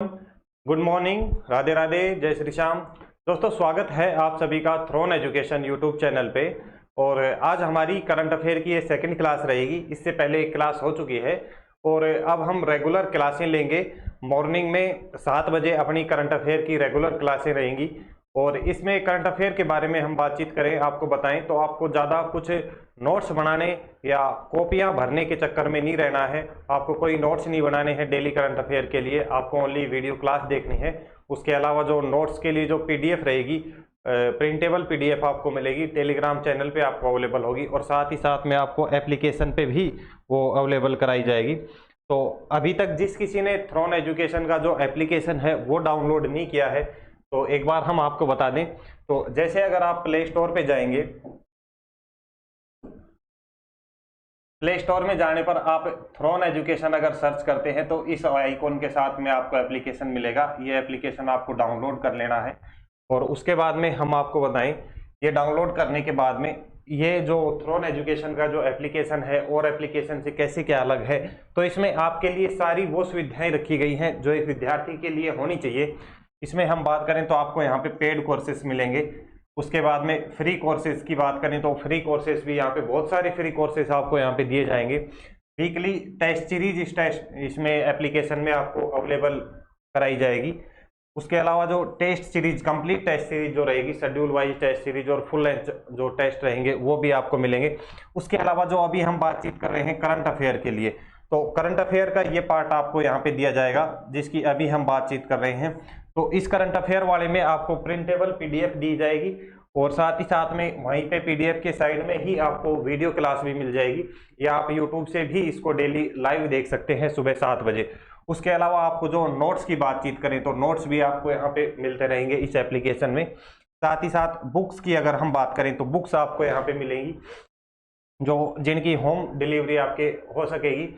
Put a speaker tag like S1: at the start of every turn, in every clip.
S1: Good morning, Radhe Radhe, जय श्री श्याम। दोस्तों, स्वागत है आप सभी का थ्रोन एजुकेशन यूट्यूब चैनल पे। और आज हमारी करंट अफेयर की ये सेकंड क्लास रहेगी। इससे पहले एक क्लास हो चुकी है और अब हम रेगुलर क्लासें लेंगे। मॉर्निंग में 7 बजे अपनी करंट अफेयर की रेगुलर क्लासें रहेंगी और इसमें करंट अफेयर के बारे में हम बातचीत करें, आपको बताएं तो आपको ज़्यादा कुछ नोट्स बनाने या कॉपियां भरने के चक्कर में नहीं रहना है। आपको कोई नोट्स नहीं बनाने हैं डेली करंट अफेयर के लिए, आपको ओनली वीडियो क्लास देखनी है। उसके अलावा जो नोट्स के लिए जो पीडीएफ रहेगी, प्रिंटेबल पीडीएफ आपको मिलेगी, टेलीग्राम चैनल पे आपको अवेलेबल होगी और साथ ही साथ में आपको एप्लीकेशन पे भी वो अवेलेबल कराई जाएगी। तो अभी तक जिस किसी ने थ्रोन एजुकेशन का जो एप्लीकेशन है वो डाउनलोड नहीं किया है तो एक बार हम आपको बता दें। तो जैसे अगर आप प्ले स्टोर पे जाएंगे, प्ले स्टोर में जाने पर आप थ्रोन एजुकेशन अगर सर्च करते हैं तो इस आइकॉन के साथ में आपको एप्लीकेशन मिलेगा। ये एप्लीकेशन आपको डाउनलोड कर लेना है और उसके बाद में हम आपको बताएं, ये डाउनलोड करने के बाद में ये जो थ्रोन एजुकेशन का जो एप्लीकेशन है और एप्लीकेशन से कैसे क्या अलग है, तो इसमें आपके लिए सारी वो सुविधाएं रखी गई हैं जो एक विद्यार्थी के लिए होनी चाहिए। इसमें हम बात करें तो आपको यहाँ पे पेड कोर्सेज मिलेंगे। उसके बाद में फ्री कोर्सेज की बात करें तो फ्री कोर्सेज भी यहाँ पे बहुत सारे फ्री कोर्सेज आपको यहाँ पे दिए जाएंगे। वीकली टेस्ट सीरीज इसमें एप्लीकेशन में आपको अवेलेबल कराई जाएगी। उसके अलावा जो test series, complete test series जो रहेगी, शेड्यूल वाइज टेस्ट सीरीज और फुल लेंथ जो टेस्ट रहेंगे वो भी आपको मिलेंगे। उसके अलावा जो अभी हम बातचीत कर रहे हैं करंट अफेयर के लिए, तो करंट अफेयर का ये पार्ट आपको यहाँ पे दिया जाएगा जिसकी अभी हम बातचीत कर रहे हैं। तो इस करंट अफेयर वाले में आपको प्रिंटेबल पीडीएफ दी जाएगी और साथ ही साथ में वहीं पे पीडीएफ के साइड में ही आपको वीडियो क्लास भी मिल जाएगी या आप यूट्यूब से भी इसको डेली लाइव देख सकते हैं सुबह 7 बजे। उसके अलावा आपको जो नोट्स की बातचीत करें तो नोट्स भी आपको यहाँ पे मिलते रहेंगे इस एप्लीकेशन में। साथ ही साथ बुक्स की अगर हम बात करें तो बुक्स आपको यहाँ पे मिलेंगी जो जिनकी होम डिलीवरी आपके हो सकेगी।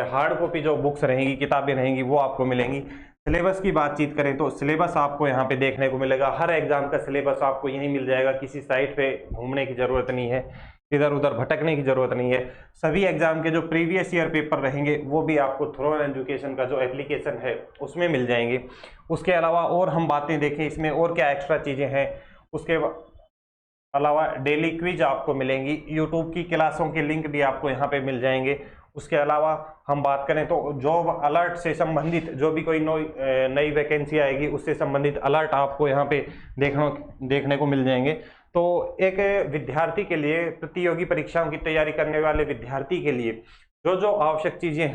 S1: हार्ड कॉपी जो बुक्स रहेंगी, किताबें रहेंगी, वो आपको मिलेंगी। सिलेबस की बातचीत करें तो सिलेबस आपको यहाँ पे देखने को मिलेगा। हर एग्जाम का सिलेबस आपको यहीं मिल जाएगा, किसी साइट पे घूमने की जरूरत नहीं है, इधर उधर भटकने की जरूरत नहीं है। सभी एग्जाम के जो प्रीवियस ईयर पेपर रहेंगे वो भी आपको थ्रोन एजुकेशन का जो एप्लीकेशन है उसमें मिल जाएंगे। उसके अलावा और हम बातें देखें इसमें और क्या एक्स्ट्रा चीज़ें हैं, उसके अलावा डेली क्विज आपको मिलेंगी, यूट्यूब की क्लासों के लिंक भी आपको यहाँ पे मिल जाएंगे। उसके अलावा हम बात करें तो जॉब अलर्ट से संबंधित जो भी कोई नई वैकेंसी आएगी उससे संबंधित अलर्ट आपको यहाँ पे देखने को मिल जाएंगे। तो एक विद्यार्थी के लिए, प्रतियोगी परीक्षाओं की तैयारी करने वाले विद्यार्थी के लिए जो जो आवश्यक चीज़ें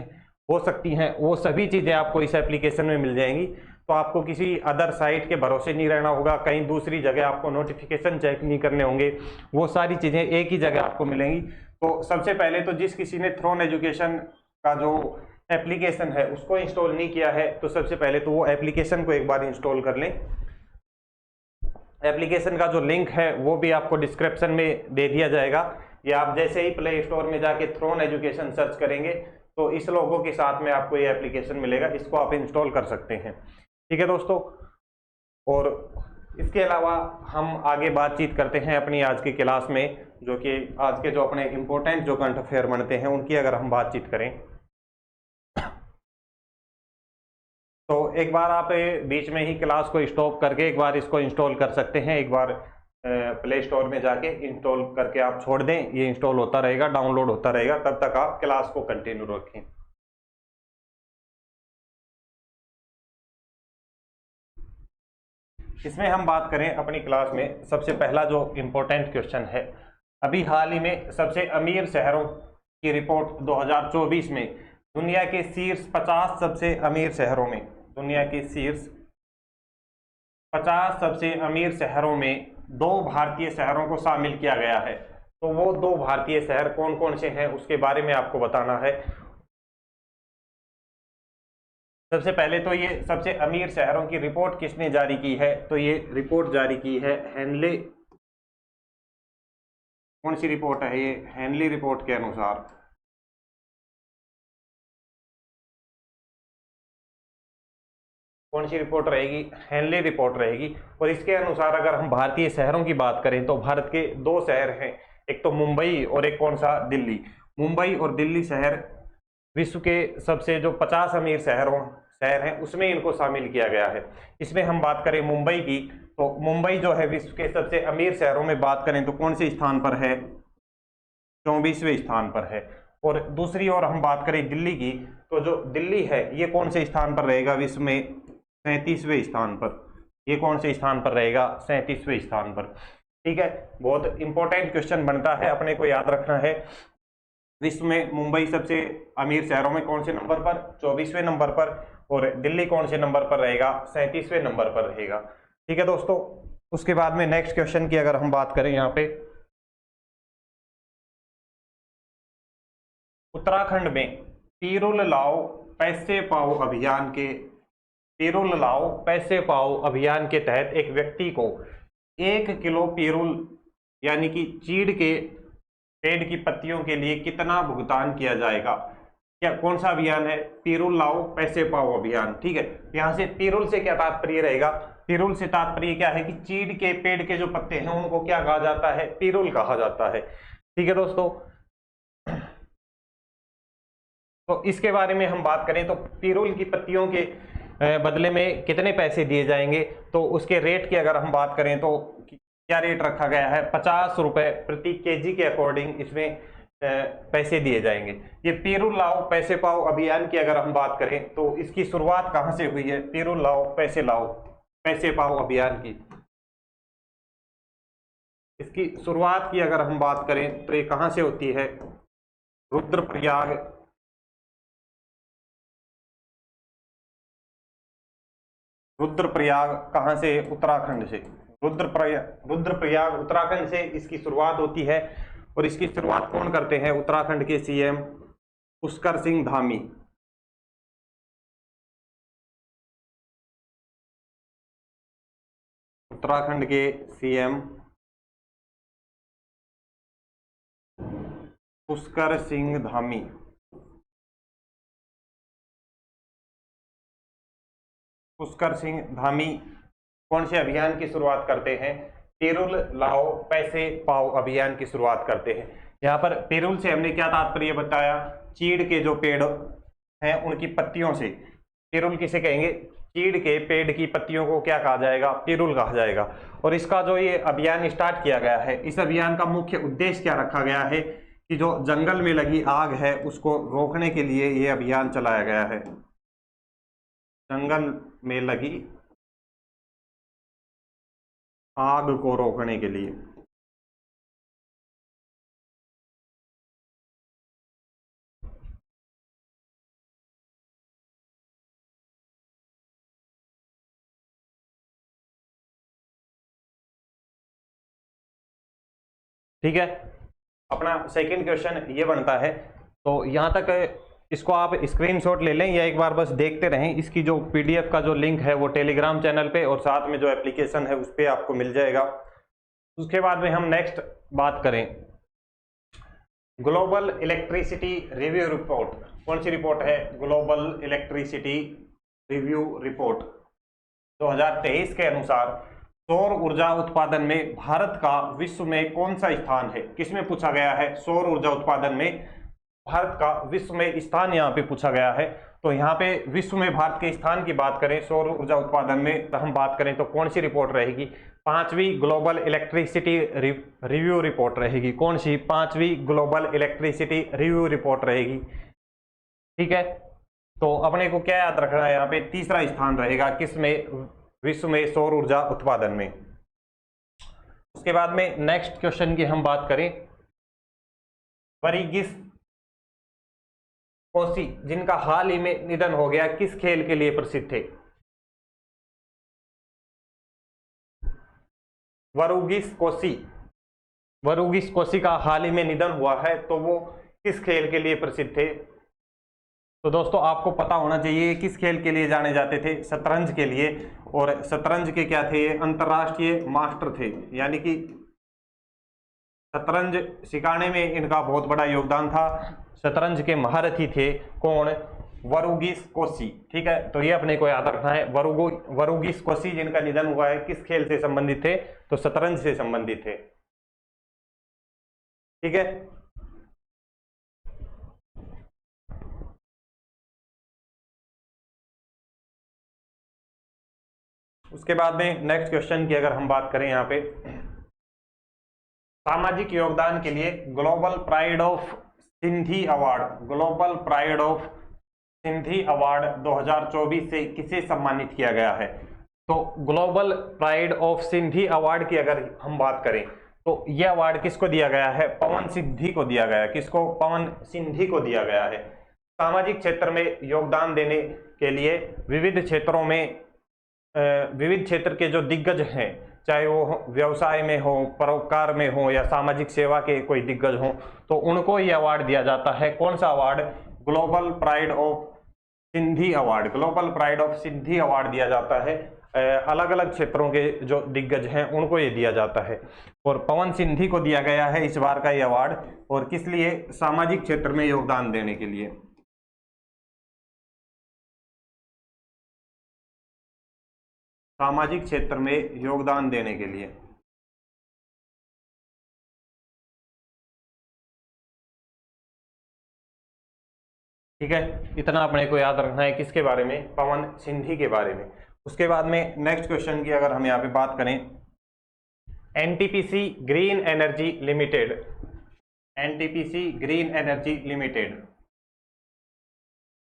S1: हो सकती हैं वो सभी चीज़ें आपको इस एप्लीकेशन में मिल जाएंगी। तो आपको किसी अदर साइट के भरोसे नहीं रहना होगा, कहीं दूसरी जगह आपको नोटिफिकेशन चेक नहीं करने होंगे, वो सारी चीज़ें एक ही जगह आपको मिलेंगी। तो सबसे पहले तो जिस किसी ने थ्रोन एजुकेशन का जो एप्लीकेशन है उसको इंस्टॉल नहीं किया है तो सबसे पहले तो वो एप्लीकेशन को एक बार इंस्टॉल कर लें। एप्लीकेशन का जो लिंक है वो भी आपको डिस्क्रिप्शन में दे दिया जाएगा, या आप जैसे ही प्ले स्टोर में जाके थ्रोन एजुकेशन सर्च करेंगे तो इस लोगों के साथ में आपको ये एप्लीकेशन मिलेगा, इसको आप इंस्टॉल कर सकते हैं। ठीक है दोस्तों, और इसके अलावा हम आगे बातचीत करते हैं अपनी आज की क्लास में, जो कि आज के जो अपने इम्पोर्टेंट जो करंट अफेयर बनते हैं उनकी अगर हम बातचीत करें तो एक बार आप बीच में ही क्लास को स्टॉप करके एक बार इसको इंस्टॉल कर सकते हैं। एक बार प्ले स्टोर में जाके इंस्टॉल करके आप छोड़ दें, ये इंस्टॉल होता रहेगा, डाउनलोड होता रहेगा, तब तक आप क्लास को कंटिन्यू रखें। इसमें हम बात करें अपनी क्लास में, सबसे पहला जो इम्पोर्टेंट क्वेश्चन है, अभी हाल ही में सबसे अमीर शहरों की रिपोर्ट 2024 में दुनिया के शीर्ष 50 सबसे अमीर शहरों में, दुनिया के शीर्ष 50 सबसे अमीर शहरों में 2 भारतीय शहरों को शामिल किया गया है। तो वो 2 भारतीय शहर कौन कौन से हैं उसके बारे में आपको बताना है। सबसे पहले तो ये सबसे अमीर शहरों की रिपोर्ट किसने जारी की है, तो ये रिपोर्ट जारी की है हेनले। कौन सी रिपोर्ट है ये? हेनली रिपोर्ट के अनुसार। कौन सी रिपोर्ट रहेगी? हेनली रिपोर्ट रहेगी। और इसके अनुसार अगर हम भारतीय शहरों की बात करें तो भारत के 2 शहर हैं, एक तो मुंबई और एक कौन सा? दिल्ली। मुंबई और दिल्ली शहर विश्व के सबसे जो 50 अमीर शहरों शहर हैं उसमें इनको शामिल किया गया है। इसमें हम बात करें मुंबई की, तो मुंबई जो है विश्व के सबसे अमीर शहरों में बात करें तो कौन से स्थान पर है? 24वें स्थान पर है। और दूसरी ओर हम बात करें दिल्ली की, तो जो दिल्ली है ये कौन से स्थान पर रहेगा विश्व में? 37वें स्थान पर। ये कौन से स्थान पर रहेगा? 37वें स्थान पर। ठीक है, बहुत इंपॉर्टेंट क्वेश्चन बनता है, अपने को याद रखना है। विश्व में मुंबई सबसे अमीर शहरों में कौन से नंबर पर? 24वें नंबर पर। और दिल्ली कौन से नंबर पर रहेगा? 37वें नंबर पर रहेगा। ठीक है दोस्तों, उसके बाद में नेक्स्ट क्वेश्चन की अगर हम बात करें यहाँ पे, उत्तराखंड में पिरूल लाओ पैसे पाओ अभियान के, पिरूल लाओ पैसे पाओ अभियान के तहत एक व्यक्ति को 1 किलो पिरूल यानी कि चीड़ के पेड़ की पत्तियों के लिए कितना भुगतान किया जाएगा? क्या कौन सा अभियान है? पिरूल लाओ पैसे पाओ अभियान। ठीक है, यहां से पिरूल से क्या तात्पर्य रहेगा? पिरूल से तात्पर्य क्या है कि चीड़ के पेड़ के जो पत्ते हैं उनको क्या कहा जाता है? पिरूल कहा जाता है। ठीक है दोस्तों, तो इसके बारे में हम बात करें तो पिरूल की पत्तियों के बदले में कितने पैसे दिए जाएंगे, तो उसके रेट की अगर हम बात करें तो क्या रेट रखा गया है? 50 रुपए प्रति केजी के अकॉर्डिंग इसमें पैसे दिए जाएंगे। ये पिरूल लाओ पैसे पाओ अभियान की अगर हम बात करें तो इसकी शुरुआत कहां से हुई है? पिरूल लाओ पैसे पाओ अभियान की इसकी शुरुआत की अगर हम बात करें तो ये कहां से होती है? रुद्रप्रयाग, रुद्रप्रयाग कहां से? उत्तराखंड से। रुद्रप्रयाग उत्तराखंड से इसकी शुरुआत होती है। और इसकी शुरुआत कौन करते हैं? उत्तराखंड के सीएम पुष्कर सिंह धामी। उत्तराखंड के सीएम पुष्कर सिंह धामी। पुष्कर सिंह धामी कौन से अभियान की शुरुआत करते हैं? पिरूल लाओ पैसे पाओ अभियान की शुरुआत करते हैं। यहाँ पर पिरूल से हमने क्या तात्पर्य बताया? चीड़ के जो पेड़ हैं उनकी पत्तियों से। पिरूल किसे कहेंगे? चीड़ के पेड़ की पत्तियों को क्या कहा जाएगा? पिरूल कहा जाएगा। और इसका जो ये अभियान स्टार्ट किया गया है, इस अभियान का मुख्य उद्देश्य क्या रखा गया है कि जो जंगल में लगी आग है उसको रोकने के लिए ये अभियान चलाया गया है। जंगल में लगी आग को रोकने के लिए। ठीक है, अपना सेकंड क्वेश्चन ये बनता है, तो यहां तक इसको आप स्क्रीनशॉट ले लें या एक बार बस देखते रहें। इसकी जो पीडीएफ का जो लिंक है वो टेलीग्राम चैनल पे और साथ में जो एप्लीकेशन है उस पर आपको मिल जाएगा। उसके बाद में हम नेक्स्ट बात करें, ग्लोबल इलेक्ट्रिसिटी रिव्यू रिपोर्ट। कौन सी रिपोर्ट है? ग्लोबल इलेक्ट्रिसिटी रिव्यू रिपोर्ट 2023 के अनुसार सौर ऊर्जा उत्पादन में भारत का विश्व में कौन सा स्थान है? किसमें पूछा गया है? सौर ऊर्जा उत्पादन में भारत का विश्व में स्थान यहाँ पे पूछा गया है। तो यहाँ पे विश्व में भारत के स्थान की बात करें सौर ऊर्जा उत्पादन में, तो हम बात करें तो कौन सी रिपोर्ट रहेगी? 5वीं ग्लोबल इलेक्ट्रिसिटी रिव्यू रिपोर्ट रहेगी। कौन सी? 5वीं ग्लोबल इलेक्ट्रिसिटी रिव्यू रिपोर्ट रहेगी। ठीक है, तो अपने को क्या याद रखना है? यहाँ पे तीसरा स्थान रहेगा किसमें? विश्व में सौर ऊर्जा उत्पादन में। उसके बाद में नेक्स्ट क्वेश्चन की हम बात करें, वरीगिस कोसी जिनका हाल ही में निधन हो गया किस खेल के लिए प्रसिद्ध थे? वरूगिस कोसी, वरूगिस कोसी का हाल ही में निधन हुआ है, तो वो किस खेल के लिए प्रसिद्ध थे? तो दोस्तों आपको पता होना चाहिए किस खेल के लिए जाने जाते थे? शतरंज के लिए। और शतरंज के क्या थे? अंतरराष्ट्रीय मास्टर थे, यानी कि शतरंज सिखाने में इनका बहुत बड़ा योगदान था। शतरंज के महारथी थे कौन? वरूगिस कोसी। ठीक है, तो ये अपने को याद रखना है। वरूगिस कोसी जिनका निधन हुआ है किस खेल से संबंधित थे? तो शतरंज से संबंधित थे। ठीक है, उसके बाद में नेक्स्ट क्वेश्चन की अगर हम बात करें यहाँ पे, सामाजिक योगदान के लिए global pride of Sindhi award, global pride of Sindhi award 2024 से किसे सम्मानित किया गया है? तो global pride of Sindhi award की अगर हम बात करें तो यह अवार्ड किसको दिया गया है? पवन सिंधी को दिया गया है। किसको? पवन सिंधी को दिया गया है। सामाजिक क्षेत्र में योगदान देने के लिए विविध क्षेत्रों में विविध क्षेत्र के जो दिग्गज हैं, चाहे वो व्यवसाय में हो, परोपकार में हो या सामाजिक सेवा के कोई दिग्गज हो, तो उनको ये अवार्ड दिया जाता है। कौन सा award? Global pride of Sindhi award, global pride of Sindhi award दिया जाता है। अलग अलग क्षेत्रों के जो दिग्गज हैं उनको ये दिया जाता है और पवन सिंधी को दिया गया है इस बार का ये अवार्ड। और किस लिए? सामाजिक क्षेत्र में योगदान देने के लिए। सामाजिक क्षेत्र में योगदान देने के लिए। ठीक है, इतना अपने को याद रखना है। किसके बारे में? पवन सिंधी के बारे में। उसके बाद में नेक्स्ट क्वेश्चन की अगर हम यहाँ पे बात करें, NTPC green energy limited, NTPC green energy limited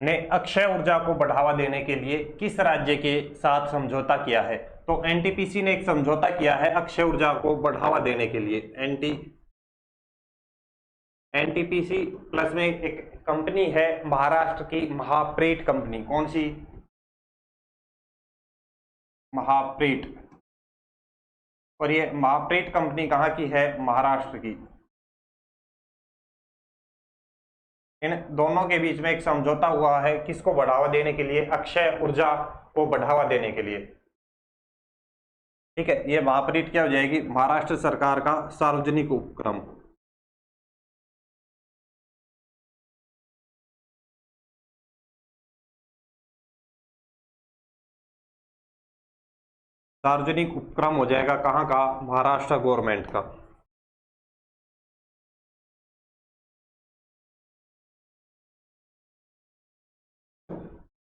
S1: ने अक्षय ऊर्जा को बढ़ावा देने के लिए किस राज्य के साथ समझौता किया है? तो एनटीपीसी ने एक समझौता किया है अक्षय ऊर्जा को बढ़ावा देने के लिए। एनटीपीसी प्लस में एक कंपनी है महाराष्ट्र की, महाप्रीत कंपनी। कौन सी? महाप्रीत। और ये महाप्रीत कंपनी कहाँ की है? महाराष्ट्र की। इन दोनों के बीच में एक समझौता हुआ है, किसको बढ़ावा देने के लिए? अक्षय ऊर्जा को बढ़ावा देने के लिए। ठीक है, ये महाप्रीत क्या हो जाएगी? महाराष्ट्र सरकार का सार्वजनिक उपक्रम। सार्वजनिक उपक्रम हो जाएगा कहाँ का? महाराष्ट्र गवर्नमेंट का।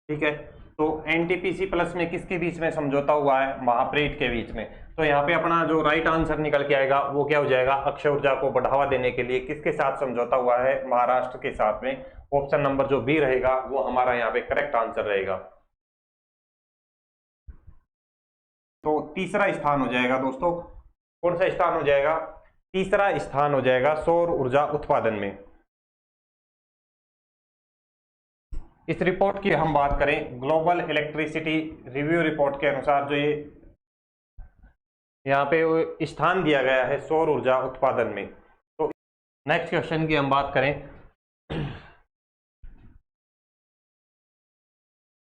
S1: ठीक है, तो एनटीपीसी प्लस में किसके बीच में समझौता हुआ है? महाप्रीत के बीच में। तो यहाँ पे अपना जो राइट आंसर निकल के आएगा वो क्या हो जाएगा? अक्षय ऊर्जा को बढ़ावा देने के लिए किसके साथ समझौता हुआ है? महाराष्ट्र के साथ में। ऑप्शन नंबर जो बी रहेगा वो हमारा यहाँ पे करेक्ट आंसर रहेगा। तो तीसरा स्थान हो जाएगा दोस्तों, कौन सा स्थान हो जाएगा? तीसरा स्थान हो जाएगा सौर ऊर्जा उत्पादन में। इस रिपोर्ट की हम बात करें, ग्लोबल इलेक्ट्रिसिटी रिव्यू रिपोर्ट के अनुसार जो ये यहाँ पे स्थान दिया गया है सौर ऊर्जा उत्पादन में। तो नेक्स्ट क्वेश्चन की हम बात करें,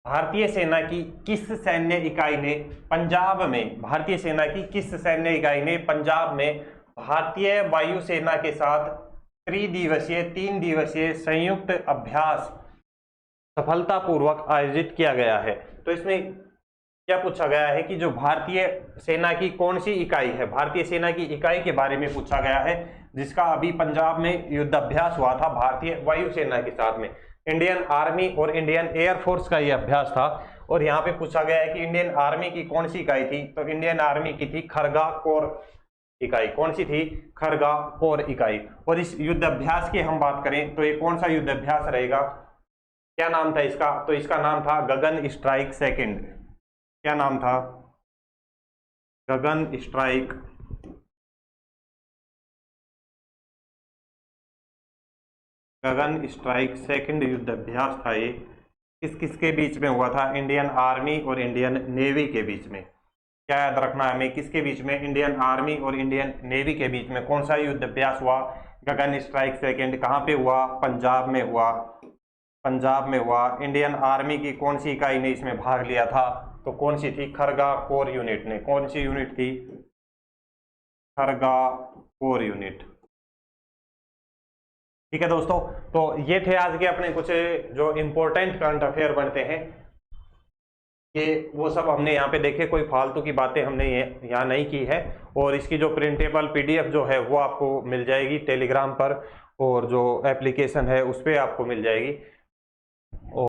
S1: भारतीय सेना की किस सैन्य इकाई ने पंजाब में, भारतीय सेना की किस सैन्य इकाई ने पंजाब में भारतीय वायुसेना के साथ 3 दिवसीय संयुक्त अभ्यास सफलतापूर्वक आयोजित किया गया है? तो इसमें क्या पूछा गया है कि जो भारतीय सेना की कौन सी इकाई है, भारतीय सेना की इकाई के बारे में पूछा गया है जिसका अभी पंजाब में युद्धाभ्यास हुआ था भारतीय वायुसेना के साथ में। इंडियन आर्मी और इंडियन एयरफोर्स का यह अभ्यास था। और यहाँ पे पूछा गया है कि इंडियन आर्मी की कौन सी इकाई थी? तो इंडियन आर्मी की थी खरगा कोर इकाई। कौन सी थी? खरगा कोर इकाई। और इस युद्धाभ्यास की हम बात करें तो ये कौन सा युद्धाभ्यास रहेगा? क्या नाम था इसका? तो इसका नाम था गगन स्ट्राइक सेकंड। क्या नाम था? गगन स्ट्राइक सेकंड युद्धाभ्यास था। ये किस किसके बीच में हुआ था? इंडियन आर्मी और इंडियन नेवी के बीच में। क्या याद रखना है हमें? किसके बीच में? इंडियन आर्मी और इंडियन नेवी के बीच में कौन सा युद्धाभ्यास हुआ? गगन स्ट्राइक सेकंड। कहाँ पे हुआ? पंजाब में हुआ। पंजाब में हुआ। इंडियन आर्मी की कौन सी इकाई ने इसमें भाग लिया था? तो कौन सी थी? खरगा कोर यूनिट ने। कौन सी यूनिट थी? Kharga core unit. ठीक है दोस्तों, तो ये थे आज के अपने कुछ जो इंपॉर्टेंट करंट अफेयर बनते हैं, ये वो सब हमने यहाँ पे देखे। कोई फालतू की बातें हमने यहाँ नहीं की है। और इसकी जो प्रिंटेबल पीडीएफ जो है वो आपको मिल जाएगी टेलीग्राम पर, और जो एप्लीकेशन है उस पर आपको मिल जाएगी।